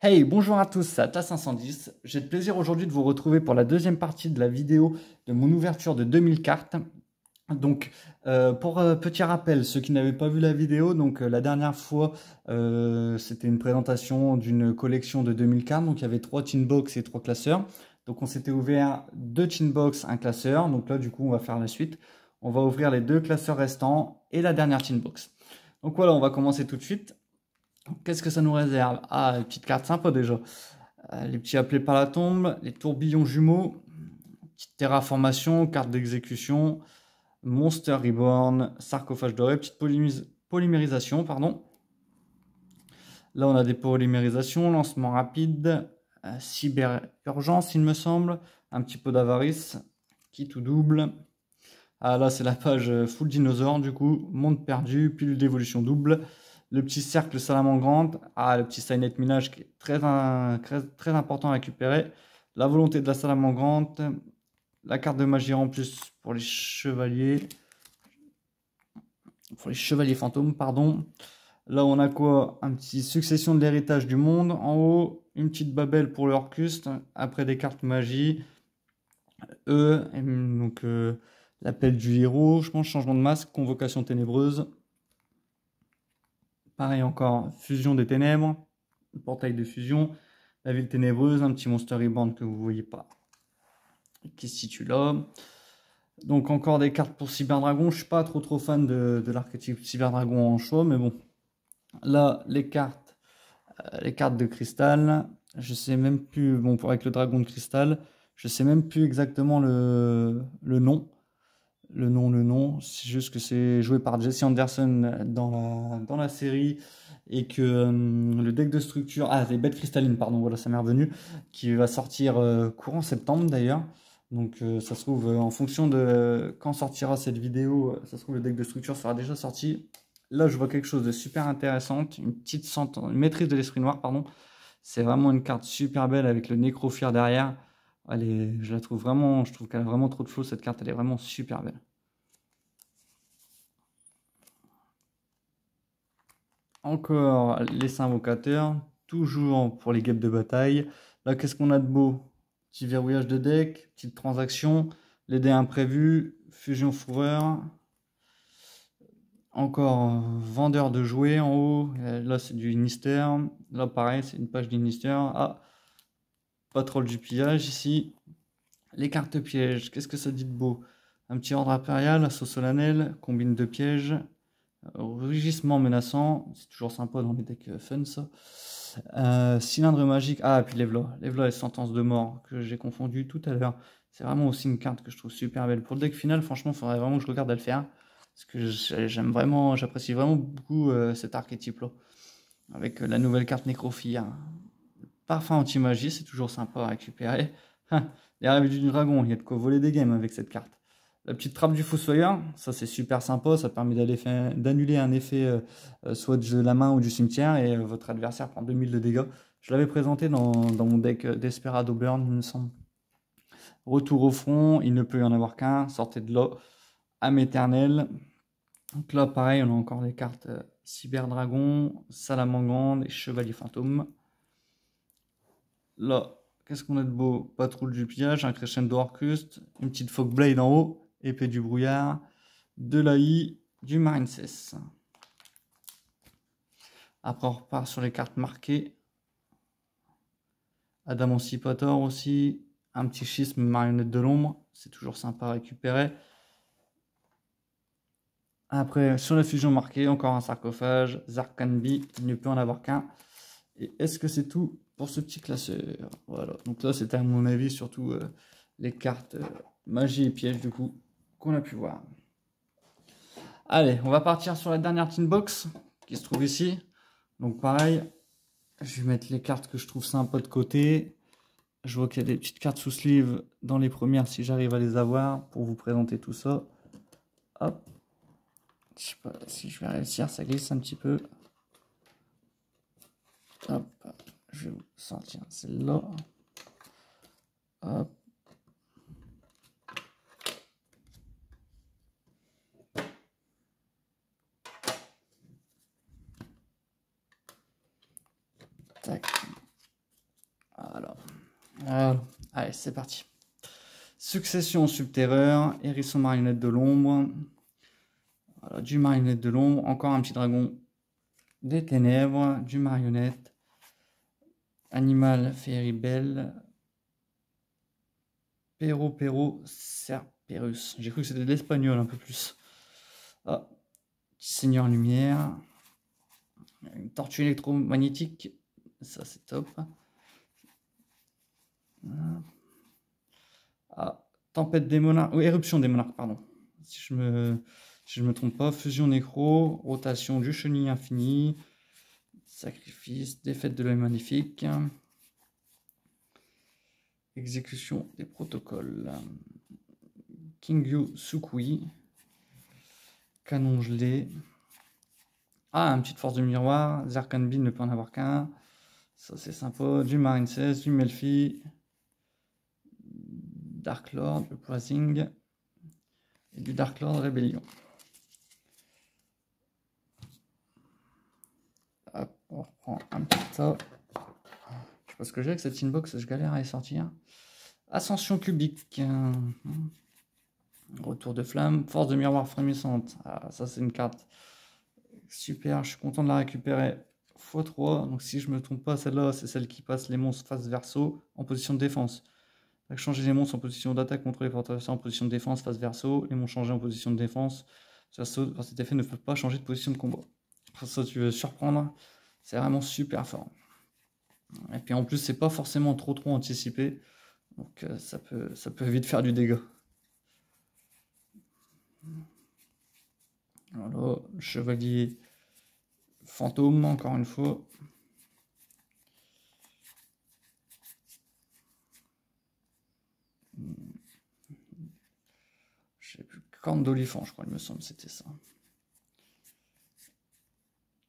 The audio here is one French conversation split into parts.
Hey, bonjour à tous, c'est Atta510. J'ai le plaisir aujourd'hui de vous retrouver pour la deuxième partie de la vidéo de mon ouverture de 2000 cartes. Donc, pour petit rappel, ceux qui n'avaient pas vu la vidéo, la dernière fois, c'était une présentation d'une collection de 2000 cartes. Donc, il y avait 3 tin box et 3 classeurs. Donc, on s'était ouvert 2 tin box, un classeur. Donc là, du coup, on va faire la suite. On va ouvrir les 2 classeurs restants et la dernière tin box. Donc voilà, on va commencer tout de suite. Qu'est-ce que ça nous réserve? Ah, une petite carte sympa déjà. Les petits appelés par la tombe, les tourbillons jumeaux, petite terraformation, carte d'exécution, Monster Reborn, sarcophage doré, petite polymérisation, pardon. Là, on a des polymérisations, lancement rapide, cyber-urgence, il me semble, un petit peu d'avarice, qui tout double. Ah, là, c'est la page full dinosaure, du coup, monde perdu, pilule d'évolution double, le petit cercle salamandre, le petit signet minage qui est très important à récupérer, la volonté de la salamandre, la carte de magie en plus pour les chevaliers fantômes, pardon. Là, on a quoi? Un petit succession de l'héritage du monde. En haut, une petite babelle pour l'Orcuste. Après, des cartes magie. L'appel du héros, je pense, changement de masque, convocation ténébreuse. Pareil encore, fusion des ténèbres, portail de fusion, la ville ténébreuse, un petit Monster Reborn que vous voyez pas, qui se situe là. Donc encore des cartes pour Cyberdragon. Je suis pas trop fan de l'archétype Cyberdragon en choix, mais bon. Là, les cartes de cristal. Je sais même plus, bon, avec le dragon de cristal, je sais même plus exactement le nom. Le nom. C'est juste que c'est joué par Jesse Anderson dans la série et que le deck de structure, les bêtes cristallines, pardon, voilà, ça m'est revenu, qui va sortir courant septembre d'ailleurs. Donc ça se trouve, en fonction de quand sortira cette vidéo, ça se trouve le deck de structure sera déjà sorti. Là, je vois quelque chose de super intéressant, une maîtrise de l'esprit noir, pardon. C'est vraiment une carte super belle avec le Nécrophire derrière. Je la trouve vraiment, je trouve qu'elle a vraiment trop de flow cette carte, elle est vraiment super belle. Encore les invocateurs, toujours pour les guêpes de bataille. Là, qu'est-ce qu'on a de beau? Petit verrouillage de deck, petite transaction, les dés imprévus, fusion fourreur. Encore vendeur de jouets en haut. Là, c'est du Nister. Là, pareil, c'est une page d'Inister. Ah, Patrol du pillage ici. Les cartes pièges, qu'est-ce que ça dit de beau? Un petit ordre impérial, assaut solennel, combine de pièges, rugissement menaçant, c'est toujours sympa dans les decks fun ça. Cylindre magique, et puis Levla et sentence de mort, que j'ai confondu tout à l'heure. C'est vraiment aussi une carte que je trouve super belle. Pour le deck final, franchement, il faudrait vraiment que je regarde à le faire. Parce que j'apprécie vraiment beaucoup cet archétype-là. Avec la nouvelle carte Nécrophire. Parfum anti-magie, c'est toujours sympa à récupérer. Les rêves du dragon, il y a de quoi voler des games avec cette carte. La petite trappe du fossoyeur, ça c'est super sympa, ça permet d'annuler un effet soit de la main ou du cimetière et votre adversaire prend 2000 de dégâts. Je l'avais présenté dans mon deck Desperado Burn, il me semble. Retour au front, il ne peut y en avoir qu'un, sortez de là, âme éternelle. Donc là pareil, on a encore des cartes Cyberdragon, Salamangande et Chevalier Fantôme. Là, qu'est-ce qu'on a de beau? Patrouille du pillage, un crescendo Orcuste, une petite Fog Blade en haut, épée du brouillard, de l'AI, du Marine 16. Après, on repart sur les cartes marquées. Adamantipator aussi, un petit schisme marionnette de l'ombre, c'est toujours sympa à récupérer. Après, sur la fusion marquée, encore un sarcophage, Zarkanbi, il ne peut en avoir qu'un. Et est-ce que c'est tout pour ce petit classeur? Voilà, donc là c'était à mon avis surtout les cartes magie et piège du coup qu'on a pu voir. Allez, on va partir sur la dernière tin box qui se trouve ici. Donc pareil, je vais mettre les cartes que je trouve sympas de côté. Je vois qu'il y a des petites cartes sous sleeve dans les premières si j'arrive à les avoir pour vous présenter tout ça. Hop. Je sais pas si je vais réussir, ça glisse un petit peu. Hop, je vais vous sortir celle-là. Hop. Tac. Voilà. Allez, c'est parti. Succession subterreur, hérisson marionnette de l'ombre. Voilà, du marionnette de l'ombre, encore un petit dragon des ténèbres, du marionnette, animal féerie belle, Pero Cerberus. J'ai cru que c'était de l'espagnol un peu plus. Ah, Seigneur Lumière, une tortue électromagnétique, ça c'est top. Ah, tempête des monarques, ou éruption des monarques, pardon. Si je me trompe pas, fusion nécro, rotation du chenille infini, sacrifice, défaite de l'œil magnifique, exécution des protocoles, Kingyu Sukui, canon gelé. Ah, une petite force de miroir, Zerkan Bin ne peut en avoir qu'un, ça c'est sympa, du Marine 16, du Melfi, Dark Lord, le Poising, et du Dark Lord Rébellion. Hop, on reprend un petit tas. Je sais pas ce que j'ai avec cette inbox, je galère à les sortir. Ascension cubique. Retour de flamme. Force de miroir frémissante. Ah, ça c'est une carte super, je suis content de la récupérer. x3, donc si je me trompe pas, celle-là c'est celle qui passe les monstres face verso en position de défense. Changer les monstres en position d'attaque contre les porteurs en position de défense face verso. Les monstres changés en position de défense verso, par cet effet ne peut pas changer de position de combat. Pour ça, tu veux surprendre, c'est vraiment super fort. Et puis en plus, c'est pas forcément trop anticipé, donc ça peut vite faire du dégât. Voilà, chevalier fantôme, encore une fois. Je sais plus, corne d'olifant, je crois, il me semble, c'était ça.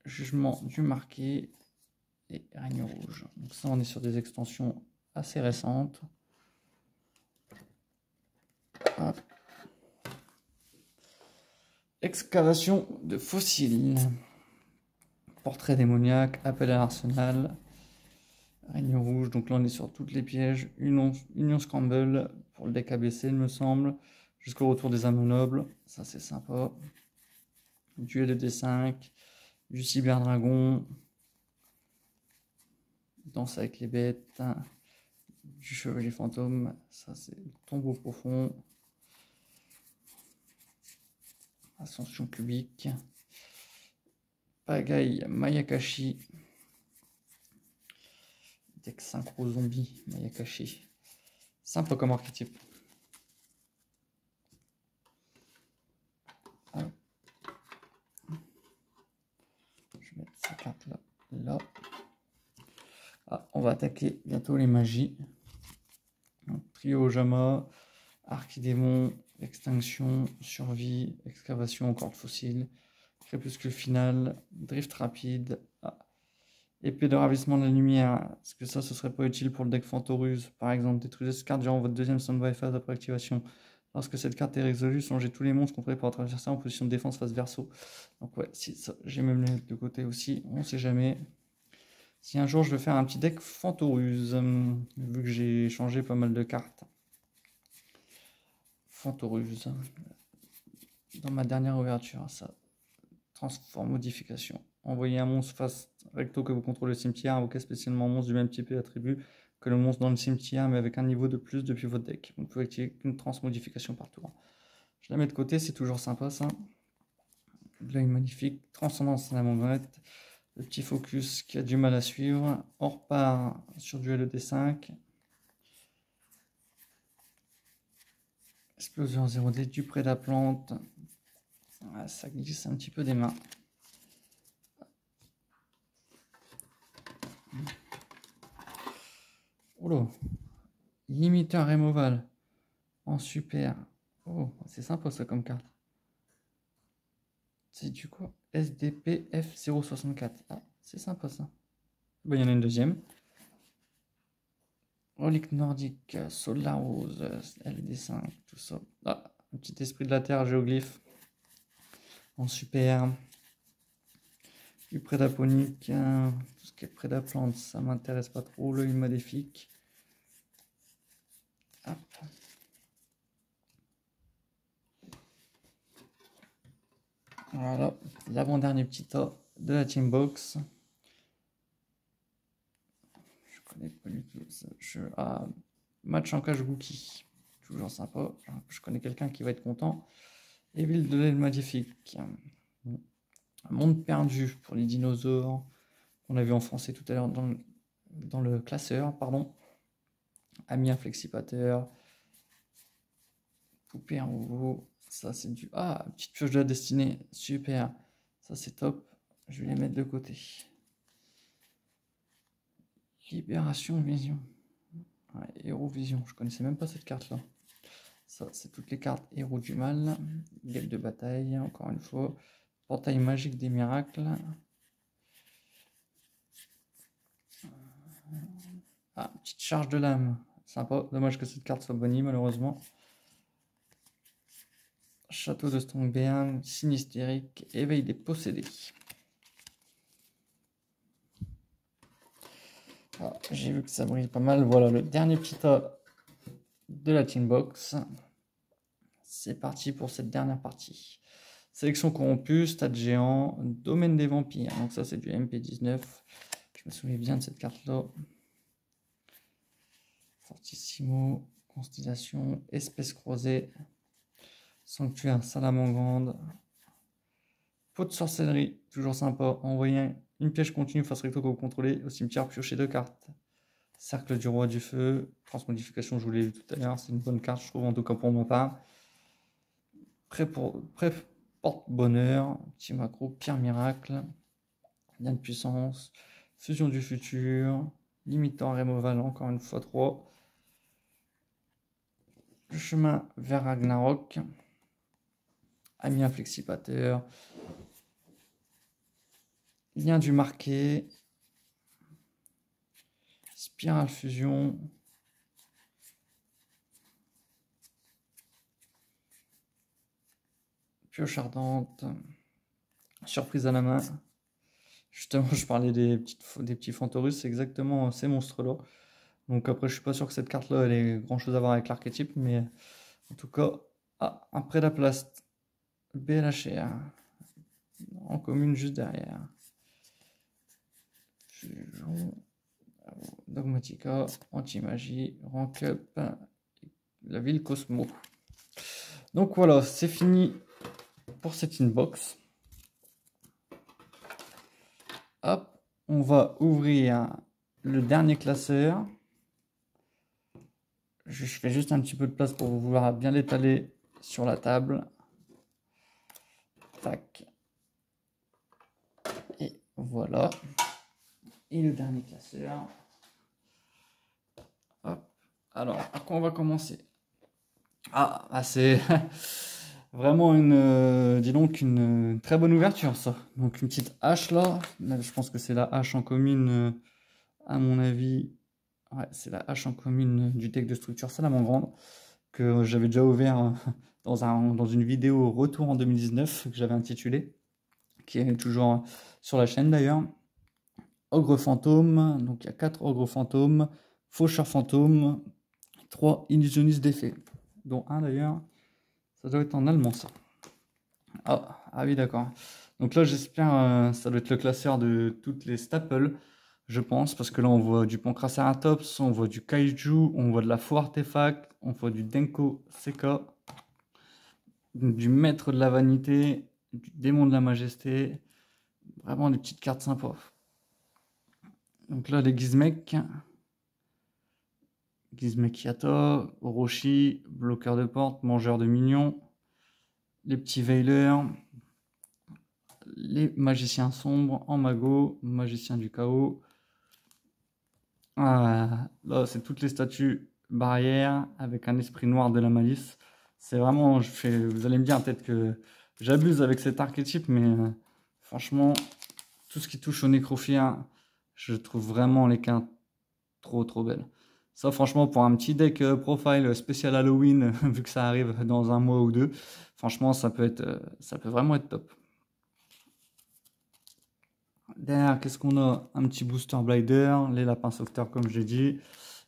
Jugement du marqué et règne rouge. Donc ça, on est sur des extensions assez récentes. Hop. Excavation de fossiles. Portrait démoniaque, appel à l'arsenal, règne rouge. Donc là, on est sur toutes les pièges. Union Scramble pour le deck ABC, il me semble. Jusqu'au retour des âmes nobles. Ça, c'est sympa. Duel de D5. Du cyberdragon. Danse avec les bêtes. Du chevalier fantôme. Ça, c'est le tombeau profond. Ascension cubique. Pagaille Mayakashi. Deck synchro zombie Mayakashi. Simple comme archétype. Alors, je vais mettre cette carte là. Là. Ah, on va attaquer bientôt les magies. Donc, trio Ojama, Archidémon, Extinction, Survie, Excavation, encore fossile, Crépuscule final, Drift rapide, Épée de ravissement de la lumière. Est-ce que ça, ce serait pas utile pour le deck Fantoruse? Par exemple, détruisez cette carte durant votre deuxième standby phase après activation. Lorsque cette carte est résolue, songez tous les monstres contrôlés par votre adversaire en position de défense face verso. Donc ouais, si ça, j'ai même les de côté aussi, on sait jamais. Si un jour je veux faire un petit deck Fantoruse, vu que j'ai changé pas mal de cartes. Fantoruse. Dans ma dernière ouverture, ça transforme modification. Envoyez un monstre face recto que vous contrôlez le cimetière, invoquez spécialement un monstre du même type et attribut que le monstre dans le cimetière, mais avec un niveau de plus depuis votre deck. Vous ne pouvez activer qu'une transmodification par tour. Je la mets de côté, c'est toujours sympa ça. L'œil magnifique, transcendance à la mongrette. Le petit focus qui a du mal à suivre. On repart sur duel ED5. Explosion 0D, du près de la plante. Ah, ça glisse un petit peu des mains. Oula. Limiteur removal. En super. Oh, c'est sympa ça comme carte. C'est du quoi? SDP F064. Ah, c'est sympa ça. Bon, il y en a une deuxième. Relique nordique, Solar Rose, LD5, tout ça. Ah, un petit esprit de la terre, géoglyphe. En super. Du prédaponique, tout ce qui est prédaplante, ça m'intéresse pas trop. L'œil maléfique. Hop. Voilà, l'avant-dernier petit tas de la Team Box. Je connais pas du tout ça. Match en cache Gookie. Toujours sympa. Je connais quelqu'un qui va être content. Et Ville de l'aile magnifique. Un monde perdu pour les dinosaures. On a vu en français tout à l'heure dans le classeur, pardon. Ami Flexipateur. Poupée en nouveau. Ça, c'est du... Ah, petite pioche de la destinée. Super. Ça, c'est top. Je vais les mettre de côté. Libération Vision. Ouais, Héros Vision. Je connaissais même pas cette carte-là. Ça, c'est toutes les cartes Héros du Mal. Gueule de bataille, encore une fois. Portail magique des miracles. Ah, petite charge de l'âme. Sympa. Dommage que cette carte soit bannie, malheureusement. Château de Strongbeam, Sinistérique, Éveil des possédés. Ah, j'ai vu que ça brille pas mal. Voilà le dernier petit tas de la Team Box. C'est parti pour cette dernière partie. Sélection corrompue, stade géant, domaine des vampires. Donc ça c'est du MP19. Je me souviens bien de cette carte-là. Fortissimo, constellation, espèce croisée, sanctuaire salamandre, pot de sorcellerie, toujours sympa. Envoyer une piège continue face recto que vous contrôlez au cimetière, piocher 2 cartes. Cercle du roi du feu, transmodification, je vous l'ai vu tout à l'heure, c'est une bonne carte, je trouve, en tout cas pour mon part. Prêt porte-bonheur, petit macro, pierre miracle, lien de puissance, fusion du futur, limitant removal, encore une fois 3. Le chemin vers Ragnarok, ami inflexipateur, lien du marqué, spirale fusion, pioche ardente, surprise à la main. Justement, je parlais des petits Fantorus, c'est exactement ces monstres-là. Donc après, je suis pas sûr que cette carte-là, elle ait grand-chose à voir avec l'archétype, mais en tout cas, un Prédaplast, BLHR, en commune juste derrière. Fusion, Dogmatica, Anti-Magie, Rank Up, la ville Cosmo. Donc voilà, c'est fini pour cette inbox. Hop, on va ouvrir le dernier classeur. Je fais juste un petit peu de place pour pouvoir bien l'étaler sur la table. Tac. Et voilà. Et le dernier classeur. Hop. Alors, par quoi on va commencer? C'est vraiment dis donc une très bonne ouverture, ça. Donc une petite hache là. Je pense que c'est la hache en commune, à mon avis. Ouais, c'est la hache en commune du deck de structure Salamandre que j'avais déjà ouvert dans une vidéo retour en 2019 que j'avais intitulée, qui est toujours sur la chaîne d'ailleurs. Ogre fantôme, donc il y a 4 ogres fantômes, faucheur fantôme, 3 illusionnistes d'effet, dont un d'ailleurs, ça doit être en allemand ça. Ah oui d'accord. Donc là j'espère ça doit être le classeur de toutes les staples. Je pense, parce que là on voit du Pancraceratops, on voit du Kaiju, on voit de la Faux Artefact, on voit du Denko Seka, du Maître de la Vanité, du Démon de la Majesté, vraiment des petites cartes sympas. Donc là les Gizmek, Gizmekiata, Orochi, Bloqueur de porte, Mangeur de minions, les petits Veilers, les Magiciens sombres, Amago, Magicien du chaos. Là, c'est toutes les statues barrières avec un esprit noir de la malice. C'est vraiment, vous allez me dire peut-être que j'abuse avec cet archétype, mais franchement, tout ce qui touche au nécrophile, je trouve vraiment les cartes trop belles. Ça, franchement, pour un petit deck profile spécial Halloween, vu que ça arrive dans un mois ou deux, franchement, ça peut vraiment être top. Derrière, qu'est-ce qu'on a? Un petit booster blider, les lapins sauveteurs comme j'ai dit.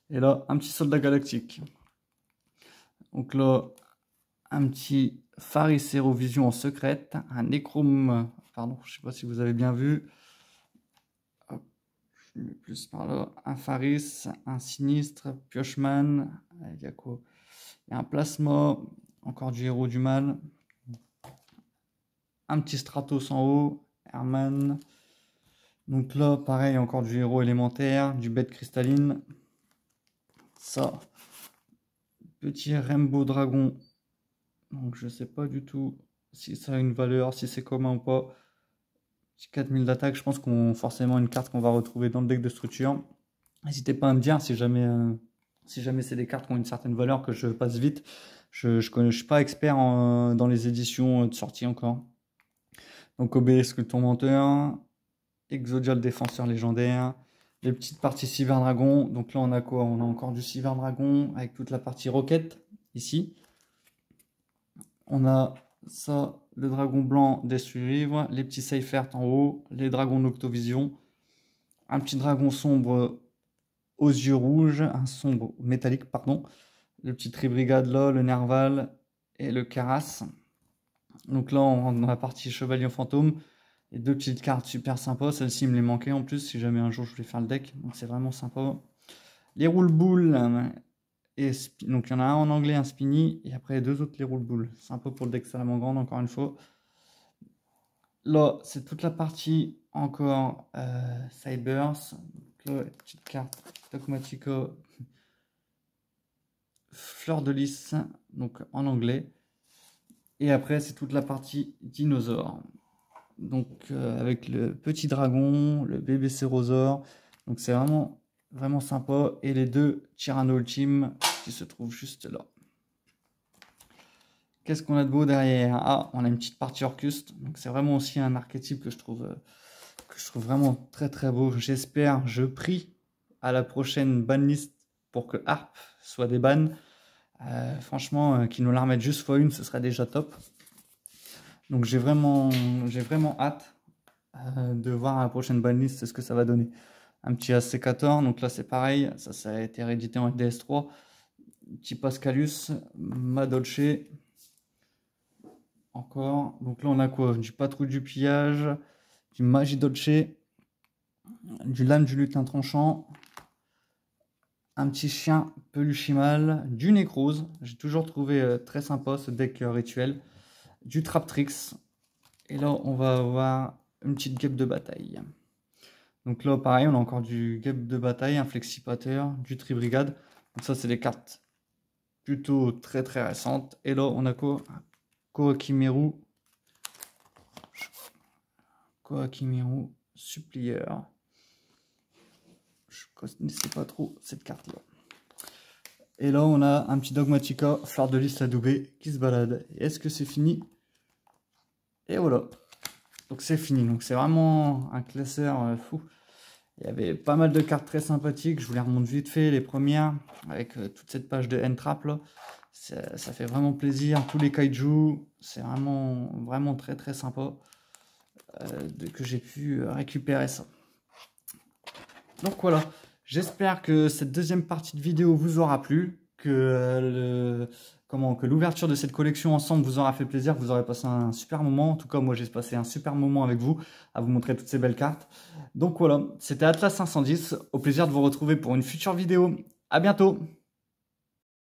Et là, un petit soldat galactique. Donc là, un petit Faris Vision en secrète, un Necrom, pardon, je sais pas si vous avez bien vu. Hop, je mets plus par là. Un Faris, un Sinistre, Piochman, il y a quoi? Il y a un Plasma, encore du Héros du Mal. Un petit Stratos en haut, Herman. Donc là, pareil, encore du Héros élémentaire, du Bête cristalline. Ça, petit Rainbow Dragon. Donc je sais pas du tout si ça a une valeur, si c'est commun ou pas. Petit 4000 d'attaque, je pense qu'on forcément une carte qu'on va retrouver dans le deck de structure. N'hésitez pas à me dire si jamais c'est des cartes qui ont une certaine valeur, que je passe vite. Je suis pas expert dans les éditions de sortie encore. Donc Obélisque Tourmenteur, Exodial Défenseur Légendaire, les petites parties Cyberdragon. Donc là on a quoi? On a encore du Cyberdragon avec toute la partie Rocket ici. On a ça, le dragon blanc Destruivre, les petits Seifert en haut, les dragons Noctovision, un petit dragon sombre aux yeux rouges, un sombre métallique, pardon, le petit Tribrigade là, le Nerval et le Karas. Donc là, on rentre dans la partie Chevalier Fantôme. Et deux petites cartes super sympas. Celle-ci me les manquait en plus si jamais un jour je voulais faire le deck. Donc c'est vraiment sympa. Les roule-boules. Donc il y en a un en anglais, un Spiny. Et après deux autres les roule-boules. Sympa pour le deck Salamandre, encore une fois. Là, c'est toute la partie encore Cybers. Donc là, petite carte Dogmatica. Fleur de Lys. Donc en anglais. Et après, c'est toute la partie dinosaure. Donc avec le petit dragon, le bébé cérosaure. Donc c'est vraiment sympa. Et les deux Tyranno Ultime qui se trouvent juste là. Qu'est-ce qu'on a de beau derrière? Ah, on a une petite partie Orcuste. Donc c'est vraiment aussi un archétype que je trouve vraiment très très beau. J'espère, je prie à la prochaine banlist pour que Harp soit des bans. Franchement, qu'ils nous la remettent juste fois une, ce serait déjà top. Donc j'ai vraiment hâte de voir à la prochaine banlist ce que ça va donner. Un petit AC14, donc là c'est pareil, ça a été réédité en DS3. Petit Pascalus, Madolche. Encore, donc là on a quoi? Du Patrouille du Pillage, du Magidolce, du Lame du Lutin Tranchant, un petit chien Peluchimal, du Necrose, j'ai toujours trouvé très sympa ce deck rituel, du Traptrix, et là on va avoir une petite guêpe de bataille. Donc là pareil, on a encore du guêpe de bataille, un Flexipateur, du Tribrigade, donc ça c'est des cartes plutôt très très récentes, et là on a quoi? Koakimeru Supplieur. Je connaissais pas trop cette carte là. Et là on a un petit Dogmatica Fleur de Lys adoubé qui se balade. Est-ce que c'est fini? Et voilà. Donc c'est fini. Donc c'est vraiment un classeur fou. Il y avait pas mal de cartes très sympathiques. Je vous les remonte vite fait les premières avec toute cette page de N-Trap là. Ça fait vraiment plaisir. Tous les kaiju, c'est vraiment très très sympa que j'ai pu récupérer ça. Donc voilà, j'espère que cette deuxième partie de vidéo vous aura plu, que l'ouverture de cette collection ensemble vous aura fait plaisir, que vous aurez passé un super moment. En tout cas, moi j'ai passé un super moment avec vous, à vous montrer toutes ces belles cartes. Donc voilà, c'était Atlas 510, au plaisir de vous retrouver pour une future vidéo. À bientôt!